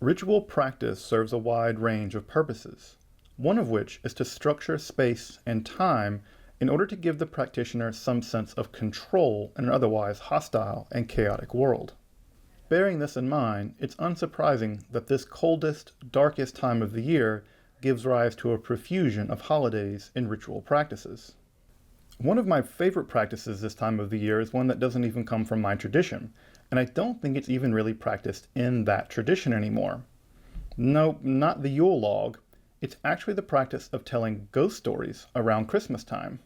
Ritual practice serves a wide range of purposes, one of which is to structure space and time in order to give the practitioner some sense of control in an otherwise hostile and chaotic world. Bearing this in mind, it's unsurprising that this coldest, darkest time of the year gives rise to a profusion of holidays and ritual practices. One of my favorite practices this time of the year is one that doesn't even come from my tradition, and I don't think it's even really practiced in that tradition anymore. No, not the Yule log. It's actually the practice of telling ghost stories around Christmas time.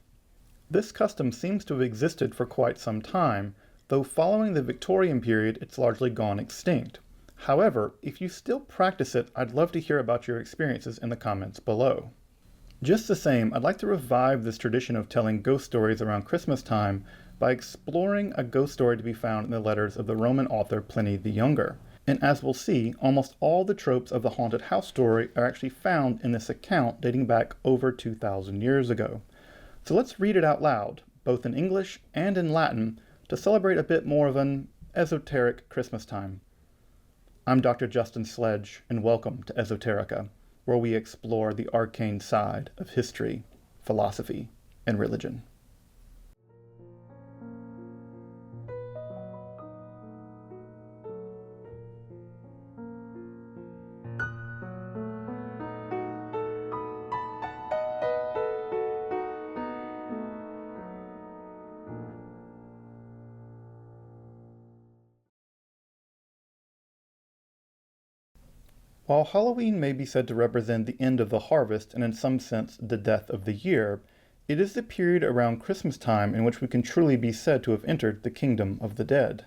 This custom seems to have existed for quite some time, though following the Victorian period it's largely gone extinct. However, if you still practice it, I'd love to hear about your experiences in the comments below. Just the same, I'd like to revive this tradition of telling ghost stories around Christmas time by exploring a ghost story to be found in the letters of the Roman author Pliny the Younger. And as we'll see, almost all the tropes of the haunted house story are actually found in this account dating back over 2,000 years ago. So let's read it out loud, both in English and in Latin, to celebrate a bit more of an esoteric Christmas time. I'm Dr. Justin Sledge, and welcome to Esoterica, where we explore the arcane side of history, philosophy, and religion. While Halloween may be said to represent the end of the harvest and in some sense the death of the year, it is the period around Christmas time in which we can truly be said to have entered the kingdom of the dead.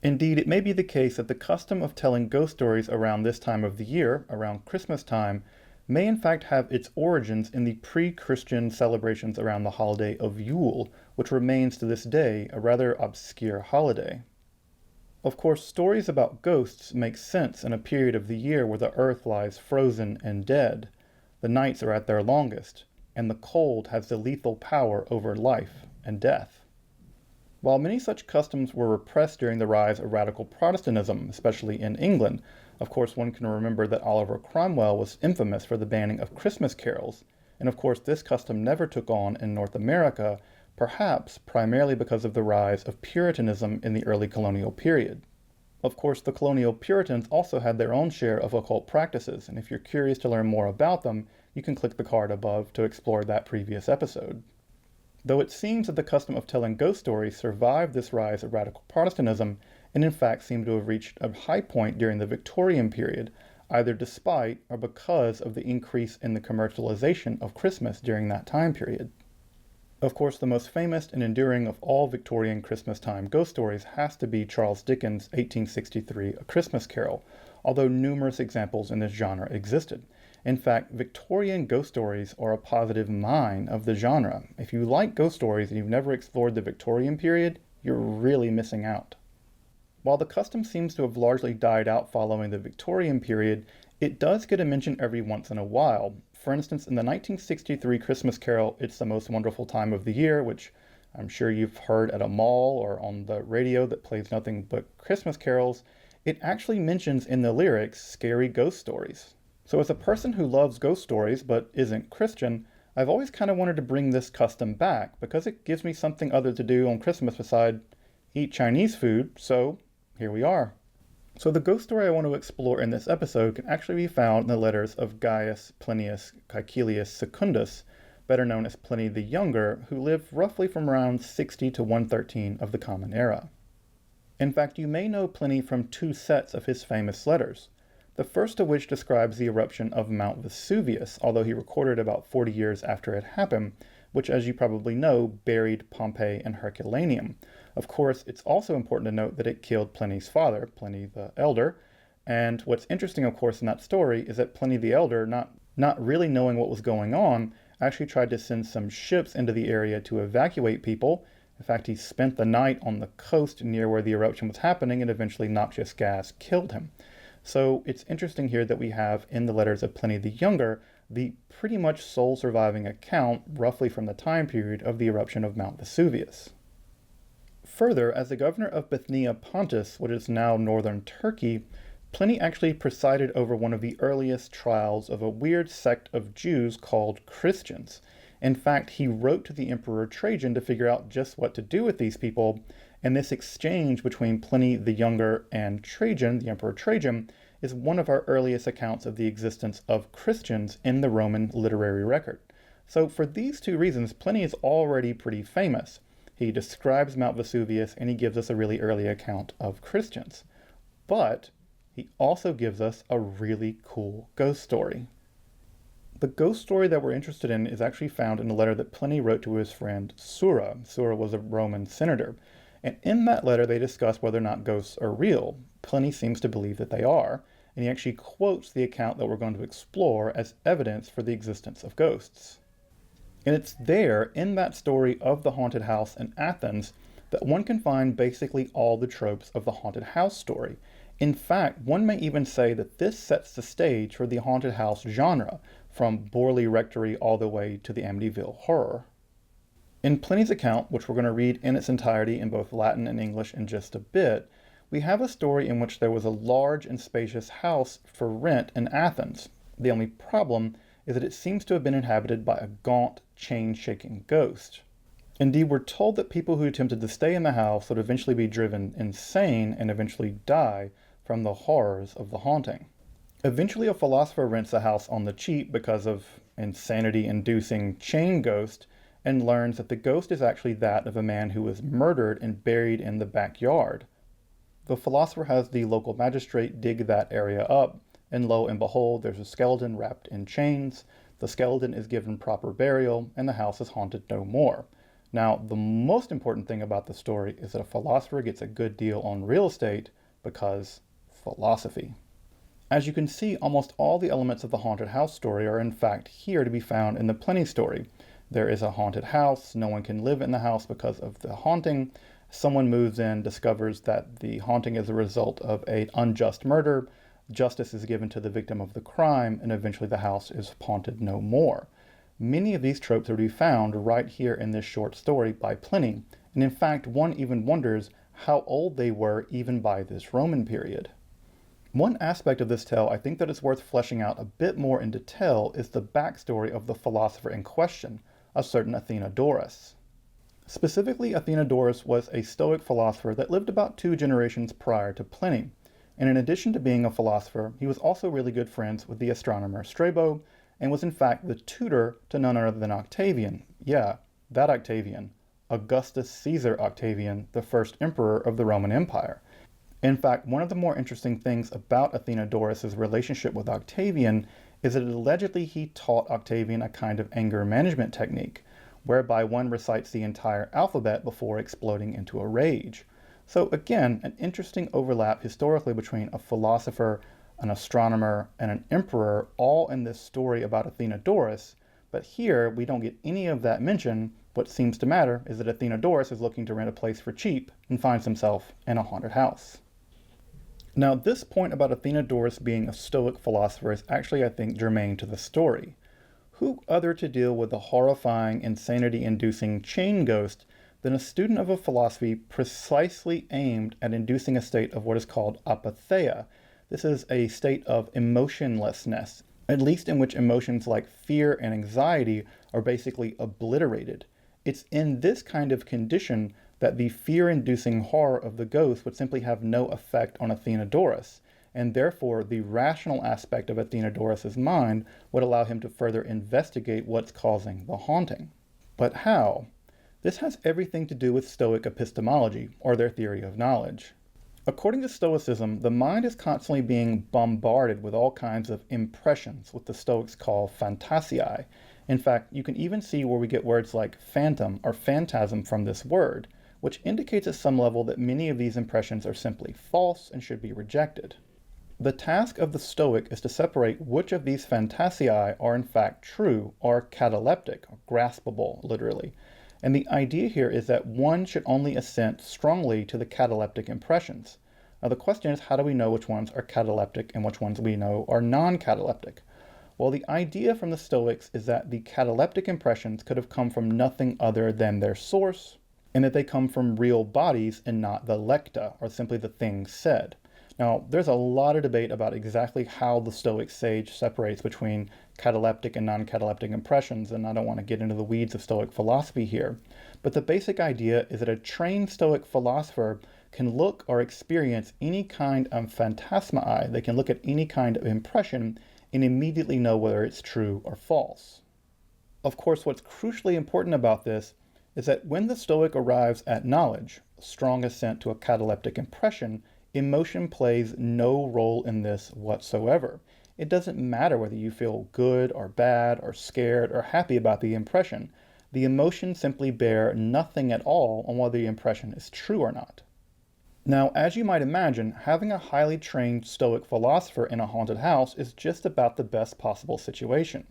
Indeed, it may be the case that the custom of telling ghost stories around this time of the year, around Christmas time, may in fact have its origins in the pre-Christian celebrations around the holiday of Yule, which remains to this day a rather obscure holiday. Of course, stories about ghosts make sense in a period of the year where the earth lies frozen and dead, the nights are at their longest, and the cold has the lethal power over life and death. While many such customs were repressed during the rise of radical Protestantism, especially in England, of course one can remember that Oliver Cromwell was infamous for the banning of Christmas carols, and of course this custom never took on in North America, perhaps primarily because of the rise of Puritanism in the early colonial period. Of course, the colonial Puritans also had their own share of occult practices, and if you're curious to learn more about them, you can click the card above to explore that previous episode. Though it seems that the custom of telling ghost stories survived this rise of radical Protestantism, and in fact seemed to have reached a high point during the Victorian period, either despite or because of the increase in the commercialization of Christmas during that time period. Of course, the most famous and enduring of all Victorian Christmas time ghost stories has to be Charles Dickens' 1863 A Christmas Carol, although numerous examples in this genre existed. In fact, Victorian ghost stories are a positive mine of the genre. If you like ghost stories and you've never explored the Victorian period, you're really missing out. While the custom seems to have largely died out following the Victorian period, it does get a mention every once in a while. For instance, in the 1963 Christmas Carol, It's the Most Wonderful Time of the Year, which I'm sure you've heard at a mall or on the radio that plays nothing but Christmas carols, it actually mentions in the lyrics scary ghost stories. So as a person who loves ghost stories but isn't Christian, I've always kind of wanted to bring this custom back because it gives me something other to do on Christmas beside eat Chinese food, so here we are. So the ghost story I want to explore in this episode can actually be found in the letters of Gaius Plinius Caecilius Secundus, better known as Pliny the Younger, who lived roughly from around 60 to 113 of the Common Era. In fact, you may know Pliny from two sets of his famous letters, the first of which describes the eruption of Mount Vesuvius, although he recorded about 40 years after it happened, which, as you probably know, buried Pompeii and Herculaneum. Of course, it's also important to note that it killed Pliny's father, Pliny the Elder, and what's interesting, of course, in that story is that Pliny the Elder, not really knowing what was going on, actually tried to send some ships into the area to evacuate people. In fact, he spent the night on the coast near where the eruption was happening, and eventually noxious gas killed him. So it's interesting here that we have in the letters of Pliny the Younger the pretty much sole surviving account, roughly from the time period, of the eruption of Mount Vesuvius. Further, as the governor of Bithynia Pontus, what is now northern Turkey, Pliny actually presided over one of the earliest trials of a weird sect of Jews called Christians. In fact, he wrote to the Emperor Trajan to figure out just what to do with these people, and this exchange between Pliny the Younger and Trajan, the Emperor Trajan, is one of our earliest accounts of the existence of Christians in the Roman literary record. So for these two reasons, Pliny is already pretty famous. He describes Mount Vesuvius and he gives us a really early account of Christians. But he also gives us a really cool ghost story. The ghost story that we're interested in is actually found in a letter that Pliny wrote to his friend Sura. Sura was a Roman senator. And in that letter, they discuss whether or not ghosts are real. Pliny seems to believe that they are, and he actually quotes the account that we're going to explore as evidence for the existence of ghosts. And it's there, in that story of the haunted house in Athens, that one can find basically all the tropes of the haunted house story. In fact, one may even say that this sets the stage for the haunted house genre, from Borley Rectory all the way to the Amityville Horror. In Pliny's account, which we're going to read in its entirety in both Latin and English in just a bit, we have a story in which there was a large and spacious house for rent in Athens. The only problem is that it seems to have been inhabited by a gaunt, chain-shaking ghost. Indeed, we're told that people who attempted to stay in the house would eventually be driven insane and eventually die from the horrors of the haunting. Eventually, a philosopher rents the house on the cheap because of insanity-inducing chain ghost and learns that the ghost is actually that of a man who was murdered and buried in the backyard. The philosopher has the local magistrate dig that area up, and lo and behold, there's a skeleton wrapped in chains. The skeleton is given proper burial, and the house is haunted no more. Now, the most important thing about the story is that a philosopher gets a good deal on real estate because philosophy. As you can see, almost all the elements of the haunted house story are in fact here to be found in the Pliny story. There is a haunted house, no one can live in the house because of the haunting. Someone moves in, discovers that the haunting is a result of an unjust murder. Justice is given to the victim of the crime, and eventually the house is haunted no more. Many of these tropes are to be found right here in this short story by Pliny, and in fact one even wonders how old they were even by this Roman period. One aspect of this tale I think that is worth fleshing out a bit more in detail is the backstory of the philosopher in question, a certain Athenodorus. Specifically, Athenodorus was a Stoic philosopher that lived about 2 generations prior to Pliny, and in addition to being a philosopher, he was also really good friends with the astronomer Strabo, and was in fact the tutor to none other than Octavian. Yeah, that Octavian. Augustus Caesar Octavian, the first emperor of the Roman Empire. In fact, one of the more interesting things about Athenodorus' relationship with Octavian is that allegedly he taught Octavian a kind of anger management technique, whereby one recites the entire alphabet before exploding into a rage. So again, an interesting overlap historically between a philosopher, an astronomer, and an emperor, all in this story about Athenodorus, but here we don't get any of that mention. What seems to matter is that Athenodorus is looking to rent a place for cheap and finds himself in a haunted house. Now, this point about Athenodorus being a Stoic philosopher is actually, I think, germane to the story. Who other to deal with the horrifying, insanity-inducing chain ghost than a student of a philosophy precisely aimed at inducing a state of what is called apatheia? This is a state of emotionlessness, at least in which emotions like fear and anxiety are basically obliterated. It's in this kind of condition that the fear-inducing horror of the ghost would simply have no effect on Athenodorus, and therefore the rational aspect of Athenodorus' mind would allow him to further investigate what's causing the haunting. But how? This has everything to do with Stoic epistemology, or their theory of knowledge. According to Stoicism, the mind is constantly being bombarded with all kinds of impressions, what the Stoics call phantasiae. In fact, you can even see where we get words like phantom or phantasm from this word, which indicates at some level that many of these impressions are simply false and should be rejected. The task of the Stoic is to separate which of these phantasiae are in fact true or cataleptic, or graspable, literally. And the idea here is that one should only assent strongly to the cataleptic impressions. Now the question is, how do we know which ones are cataleptic and which ones we know are non-cataleptic? Well, the idea from the Stoics is that the cataleptic impressions could have come from nothing other than their source, and that they come from real bodies and not the lecta, or simply the things said. Now, there's a lot of debate about exactly how the Stoic sage separates between cataleptic and non-cataleptic impressions, and I don't want to get into the weeds of Stoic philosophy here. But the basic idea is that a trained Stoic philosopher can look or experience any kind of phantasmai. They can look at any kind of impression and immediately know whether it's true or false. Of course, what's crucially important about this is that when the Stoic arrives at knowledge, strong assent to a cataleptic impression, emotion plays no role in this whatsoever. It doesn't matter whether you feel good or bad or scared or happy about the impression. The emotions simply bear nothing at all on whether the impression is true or not. Now, as you might imagine, having a highly trained Stoic philosopher in a haunted house is just about the best possible situation.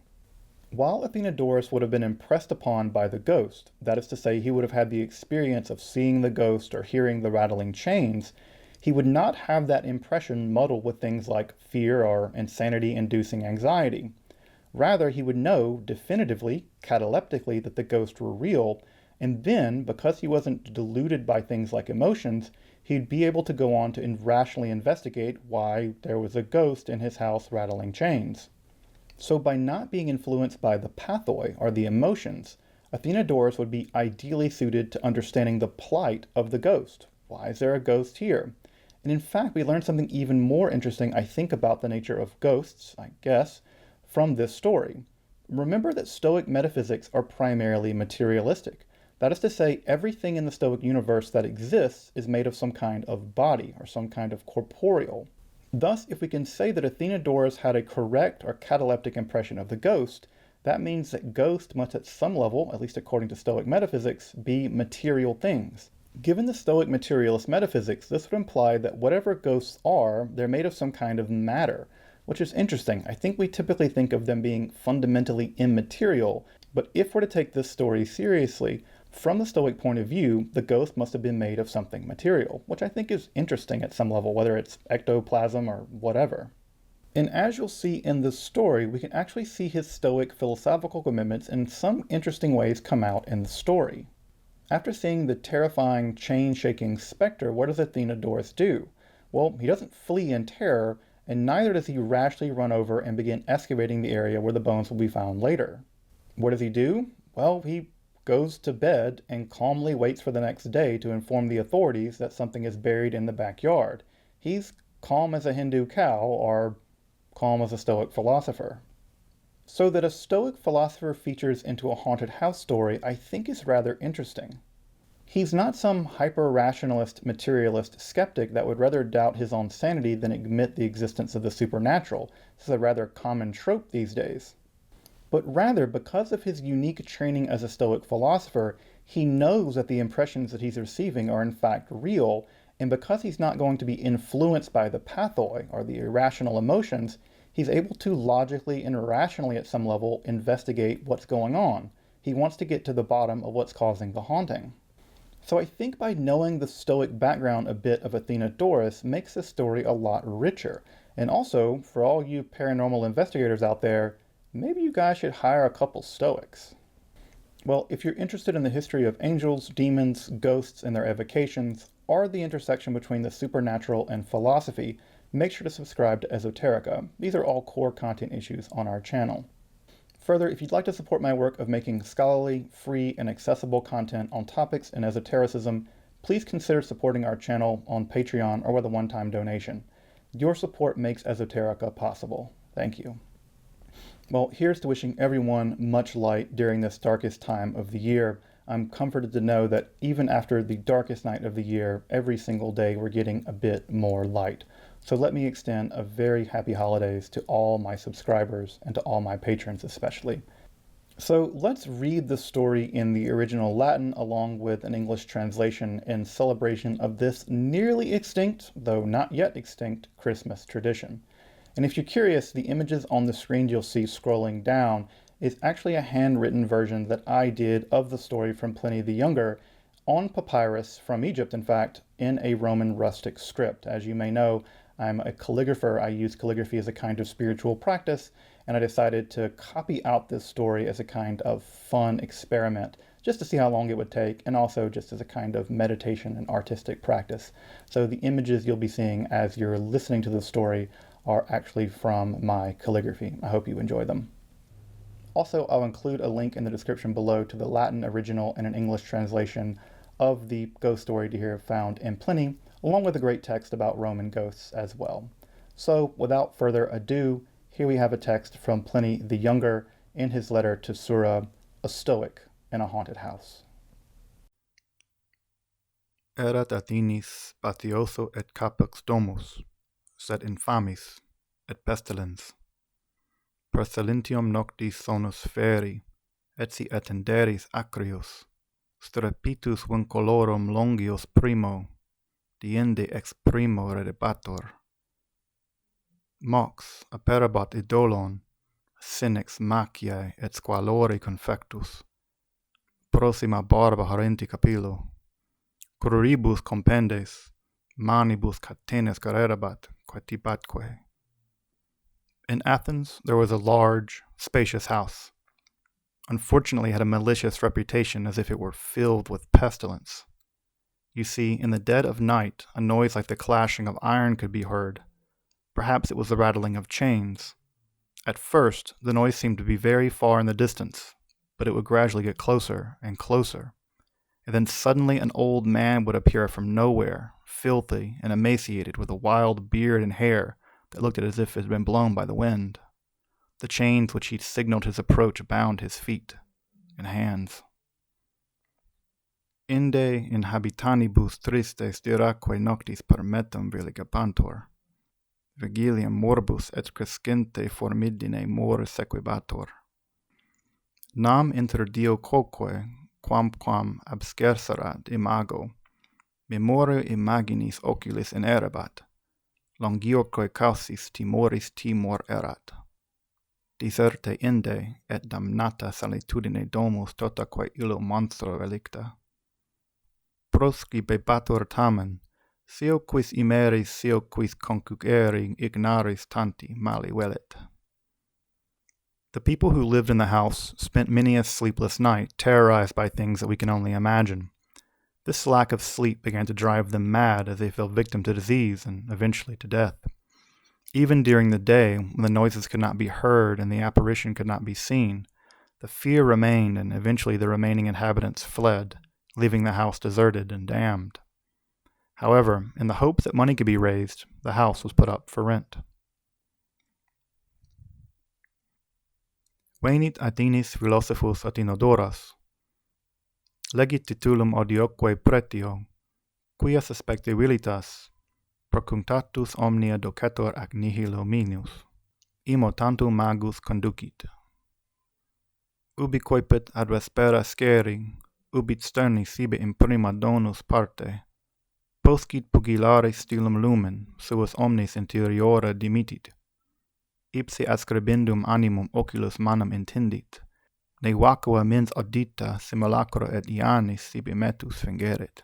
While Athenodorus would have been impressed upon by the ghost, that is to say, he would have had the experience of seeing the ghost or hearing the rattling chains, he would not have that impression muddled with things like fear or insanity-inducing anxiety. Rather, he would know definitively, cataleptically, that the ghosts were real, and then, because he wasn't deluded by things like emotions, he'd be able to go on to rationally investigate why there was a ghost in his house rattling chains. So by not being influenced by the pathoi, or the emotions, Athenodorus would be ideally suited to understanding the plight of the ghost. Why is there a ghost here? And in fact, we learn something even more interesting, I think, about the nature of ghosts, I guess, from this story. Remember that Stoic metaphysics are primarily materialistic. That is to say, everything in the Stoic universe that exists is made of some kind of body, or some kind of corporeal. Thus, if we can say that Athenodorus had a correct or cataleptic impression of the ghost, that means that ghosts must at some level, at least according to Stoic metaphysics, be material things. Given the Stoic materialist metaphysics, this would imply that whatever ghosts are, they're made of some kind of matter, which is interesting. I think we typically think of them being fundamentally immaterial, but if we're to take this story seriously, from the Stoic point of view, the ghost must have been made of something material, which I think is interesting at some level, whether it's ectoplasm or whatever. And as you'll see in this story, we can actually see his Stoic philosophical commitments in some interesting ways come out in the story. After seeing the terrifying, chain-shaking specter, what does Athenodorus do? Well, he doesn't flee in terror, and neither does he rashly run over and begin excavating the area where the bones will be found later. What does he do? Well, he goes to bed and calmly waits for the next day to inform the authorities that something is buried in the backyard. He's calm as a Hindu cow, or calm as a Stoic philosopher. So that a Stoic philosopher features into a haunted house story, I think is rather interesting. He's not some hyper-rationalist, materialist skeptic that would rather doubt his own sanity than admit the existence of the supernatural. This is a rather common trope these days. But rather, because of his unique training as a Stoic philosopher, he knows that the impressions that he's receiving are in fact real, and because he's not going to be influenced by the pathoi, or the irrational emotions, he's able to logically and rationally at some level investigate what's going on. He wants to get to the bottom of what's causing the haunting. So I think by knowing the Stoic background a bit of Athenodorus makes this story a lot richer. And also, for all you paranormal investigators out there, maybe you guys should hire a couple Stoics. Well, if you're interested in the history of angels, demons, ghosts, and their evocations, or the intersection between the supernatural and philosophy, make sure to subscribe to Esoterica. These are all core content issues on our channel. Further, if you'd like to support my work of making scholarly, free, and accessible content on topics in esotericism, please consider supporting our channel on Patreon or with a one-time donation. Your support makes Esoterica possible. Thank you. Well, here's to wishing everyone much light during this darkest time of the year. I'm comforted to know that even after the darkest night of the year, every single day we're getting a bit more light. So let me extend a very happy holidays to all my subscribers and to all my patrons especially. So let's read the story in the original Latin along with an English translation in celebration of this nearly extinct, though not yet extinct, Christmas tradition. And if you're curious, the images on the screen you'll see scrolling down is actually a handwritten version that I did of the story from Pliny the Younger on papyrus from Egypt, in fact, in a Roman rustic script. As you may know, I'm a calligrapher. I use calligraphy as a kind of spiritual practice, and I decided to copy out this story as a kind of fun experiment just to see how long it would take, and also just as a kind of meditation and artistic practice. So the images you'll be seeing as you're listening to the story are actually from my calligraphy. I hope you enjoy them. Also, I'll include a link in the description below to the Latin original and an English translation of the ghost story to hear found in Pliny, along with a great text about Roman ghosts as well. So, without further ado, here we have a text from Pliny the Younger in his letter to Sura, a Stoic in a haunted house. Erat Athenis patioso et capax domus, sed infamis, et pestilens. Per silentium noctis sonus feri, et si attenderis acrius, strepitus vincolorum longius primo, diende ex primo redebator. Mox aperabat idolon, sinex machiae et squalori confectus, proxima barba horrenti capillo, cruribus compendes, manibus catenes carerabat, quatibatque. In Athens, there was a large, spacious house. Unfortunately, it had a malicious reputation, as if it were filled with pestilence. You see, in the dead of night, a noise like the clashing of iron could be heard. Perhaps it was the rattling of chains. At first, the noise seemed to be very far in the distance, but it would gradually get closer and closer. And then suddenly an old man would appear from nowhere, filthy and emaciated, with a wild beard and hair that looked as if it had been blown by the wind. The chains which he signaled his approach bound his feet and hands. Inde in habitanibus tristes diraque noctis permettum viligabantur, vigilium morbus et crescente formidine more sequibator. Nam inter dio quoque, quamquam abscerserat imago, memore imaginis oculis inerebat, longioque causis timoris timor erat. Diserte inde, et damnata solitudine domus totaque illo monstro relicta. Proscribebatur tamen, sio quis imeris, sio quis concugeri ignaris tanti mali velit. The people who lived in the house spent many a sleepless night, terrorized by things that we can only imagine. This lack of sleep began to drive them mad as they fell victim to disease and eventually to death. Even during the day, when the noises could not be heard and the apparition could not be seen, the fear remained, and eventually the remaining inhabitants fled, leaving the house deserted and damned. However, in the hope that money could be raised, the house was put up for rent. Venit Athenis philosophus Athenodoras, legit titulum odioque pretio, quia suspectibilitas procuntatus omnia docetur ac nihilo minus, imo tantum magus conducit. Ubi coipet ad vespera sceri, ubit sterni sibi in prima donus parte, poscit pugilare stilum lumen, suus omnis interiora dimitit, ipsi ascribendum animum oculus manum intendit, ne vacua mens audita simulacro et ianis sibi metus fingerit.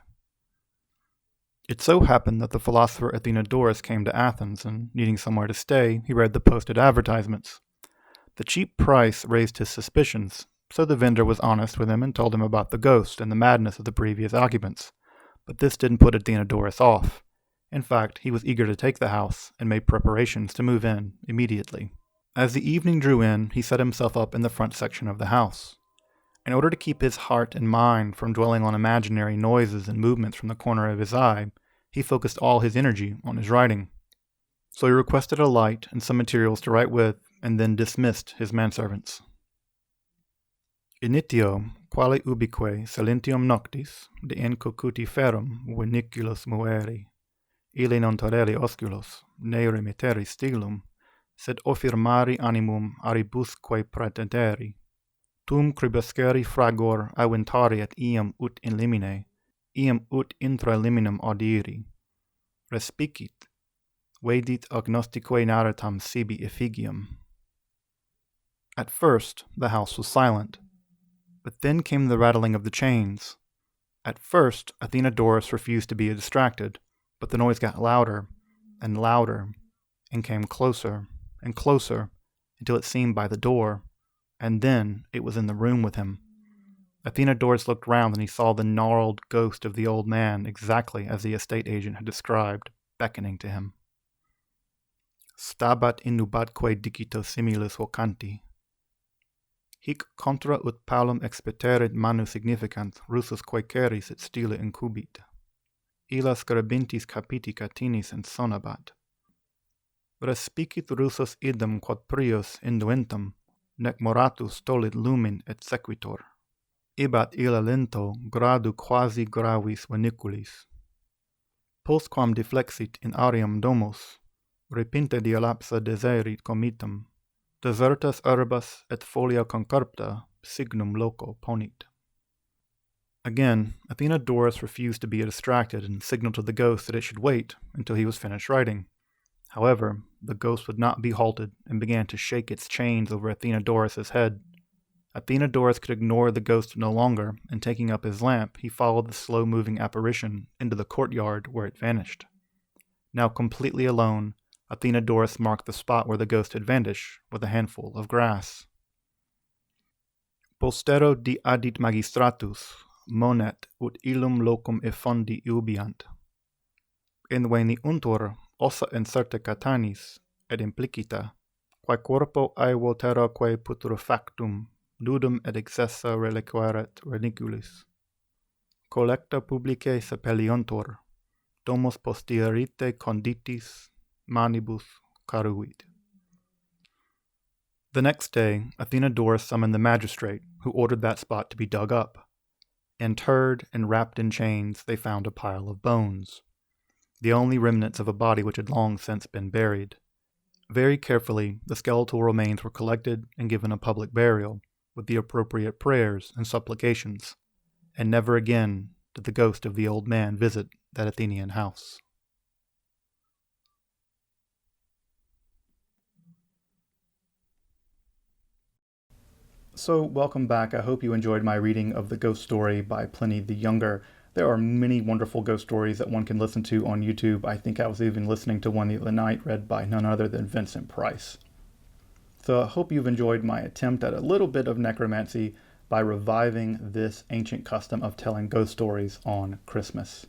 It so happened that the philosopher Athenodorus came to Athens, and needing somewhere to stay, he read the posted advertisements. The cheap price raised his suspicions, so the vendor was honest with him and told him about the ghost and the madness of the previous occupants. But this didn't put Athenodorus off. In fact, he was eager to take the house and made preparations to move in immediately. As the evening drew in, he set himself up in the front section of the house. In order to keep his heart and mind from dwelling on imaginary noises and movements from the corner of his eye, he focused all his energy on his writing. So he requested a light and some materials to write with, and then dismissed his manservants. Initio, quale ubique silentium noctis, de incocuti ferum viniculus mueri, ille non torelli osculos, ne remiteri stilum, sed affirmari animum aribusque pretenderi, tum cribusceri fragor aventari et iam ut in limine, iam ut intra liminum audiri. Respicit, vedit agnostique narratam sibi effigium. At first, the house was silent, but then came the rattling of the chains. At first, Athenodorus refused to be distracted, but the noise got louder and louder, and came closer and closer, until it seemed by the door, and then it was in the room with him. Athenodorus looked round and he saw the gnarled ghost of the old man, exactly as the estate agent had described, beckoning to him. Stabat innubatque dicito similis vocanti. Hic contra ut Paulum expeterit manu significant Russus quaequeris et stile incubit. Illas grabintis capiti catinis and sonabat. Respicit Russus idem quod prius induentum, nec moratus tolit lumen et sequitur. Ibat illa lento gradu quasi gravis veniculis. Postquam deflexit in ariam domus, repinte dialapsa deserit comitum, desertas herbas et folia concarpta signum loco ponit. Again, Athenodorus refused to be distracted and signaled to the ghost that it should wait until he was finished writing. However, the ghost would not be halted and began to shake its chains over Athenodorus's head. Athenodorus could ignore the ghost no longer, and taking up his lamp, he followed the slow-moving apparition into the courtyard where it vanished. Now completely alone, Athenodorus marked the spot where the ghost had vanished with a handful of grass. Postero di adit magistratus, monet ut illum locum effundi iubiant. Inveni untur ossa inserte catanis, et implicita, quae corpo aevo terraque putrefactum, ludum et excessa reliquaret reniculis. Collecta publicae sepeliuntur, domos posterite conditis, manibus caruit. The next day, Athenodorus summoned the magistrate, who ordered that spot to be dug up. Interred and wrapped in chains, they found a pile of bones, the only remnants of a body which had long since been buried. Very carefully, the skeletal remains were collected and given a public burial, with the appropriate prayers and supplications, and never again did the ghost of the old man visit that Athenian house. So, welcome back. I hope you enjoyed my reading of the ghost story by Pliny the Younger. There are many wonderful ghost stories that one can listen to on YouTube. I think I was even listening to one the other night read by none other than Vincent Price. So I hope you've enjoyed my attempt at a little bit of necromancy by reviving this ancient custom of telling ghost stories on Christmas.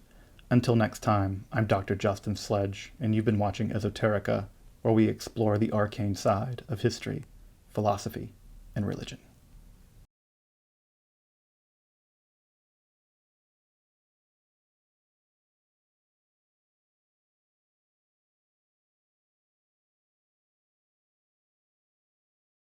Until next time, I'm Dr. Justin Sledge, and you've been watching Esoterica, where we explore the arcane side of history, philosophy, and religion.